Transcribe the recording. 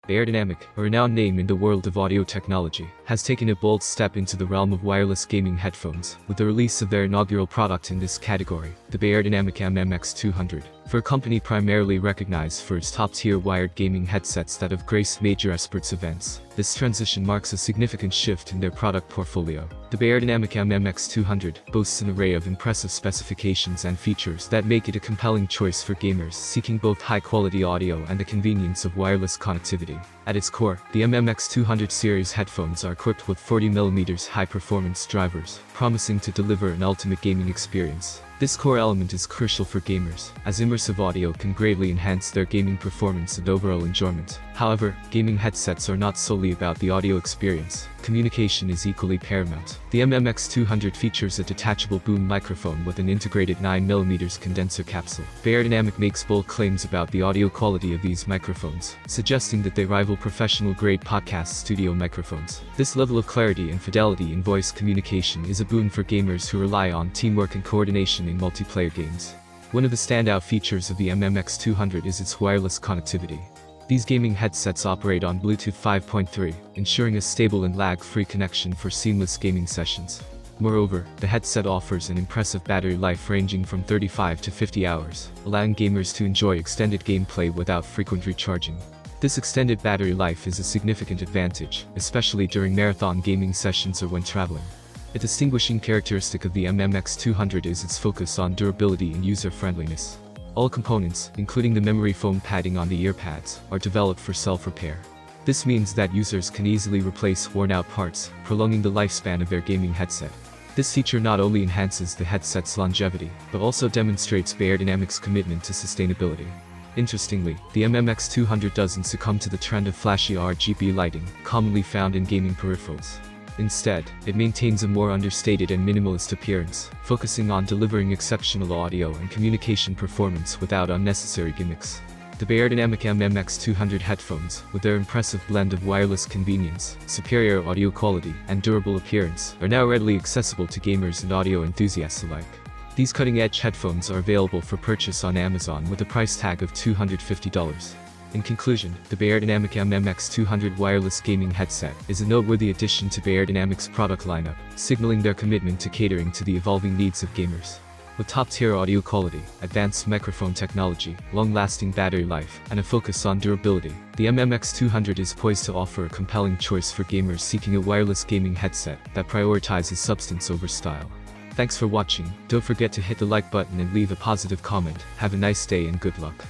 Beyerdynamic, a renowned name in the world of audio technology, has taken a bold step into the realm of wireless gaming headphones with the release of their inaugural product in this category, the Beyerdynamic MMX 200. For a company primarily recognized for its top-tier wired gaming headsets that have graced major esports events, this transition marks a significant shift in their product portfolio. The Beyerdynamic MMX 200 boasts an array of impressive specifications and features that make it a compelling choice for gamers seeking both high-quality audio and the convenience of wireless connectivity. At its core, the MMX 200 series headphones are equipped with 40mm high-performance drivers, promising to deliver an ultimate gaming experience. This core element is crucial for gamers, as immersive audio can greatly enhance their gaming performance and overall enjoyment. However, gaming headsets are not solely about the audio experience. Communication is equally paramount. The MMX 200 features a detachable boom microphone with an integrated 9mm condenser capsule. Beyerdynamic makes bold claims about the audio quality of these microphones, suggesting that they rival professional-grade podcast studio microphones. This level of clarity and fidelity in voice communication is a boon for gamers who rely on teamwork and coordination in multiplayer games. One of the standout features of the MMX 200 is its wireless connectivity. These gaming headsets operate on Bluetooth 5.3, ensuring a stable and lag-free connection for seamless gaming sessions. Moreover, the headset offers an impressive battery life ranging from 35 to 50 hours, allowing gamers to enjoy extended gameplay without frequent recharging. This extended battery life is a significant advantage, especially during marathon gaming sessions or when traveling. A distinguishing characteristic of the MMX 200 is its focus on durability and user-friendliness. All components, including the memory foam padding on the earpads, are developed for self-repair. This means that users can easily replace worn-out parts, prolonging the lifespan of their gaming headset. This feature not only enhances the headset's longevity, but also demonstrates Beyerdynamic's commitment to sustainability. Interestingly, the MMX 200 doesn't succumb to the trend of flashy RGB lighting, commonly found in gaming peripherals. Instead, it maintains a more understated and minimalist appearance, focusing on delivering exceptional audio and communication performance without unnecessary gimmicks. The Beyerdynamic MMX 200 headphones, with their impressive blend of wireless convenience, superior audio quality, and durable appearance, are now readily accessible to gamers and audio enthusiasts alike. These cutting-edge headphones are available for purchase on Amazon with a price tag of $250. In conclusion, the Beyerdynamic MMX 200 wireless gaming headset is a noteworthy addition to Beyerdynamic's product lineup, signaling their commitment to catering to the evolving needs of gamers. With top-tier audio quality, advanced microphone technology, long-lasting battery life, and a focus on durability, the MMX 200 is poised to offer a compelling choice for gamers seeking a wireless gaming headset that prioritizes substance over style. Thanks for watching. Don't forget to hit the like button and leave a positive comment. Have a nice day and good luck.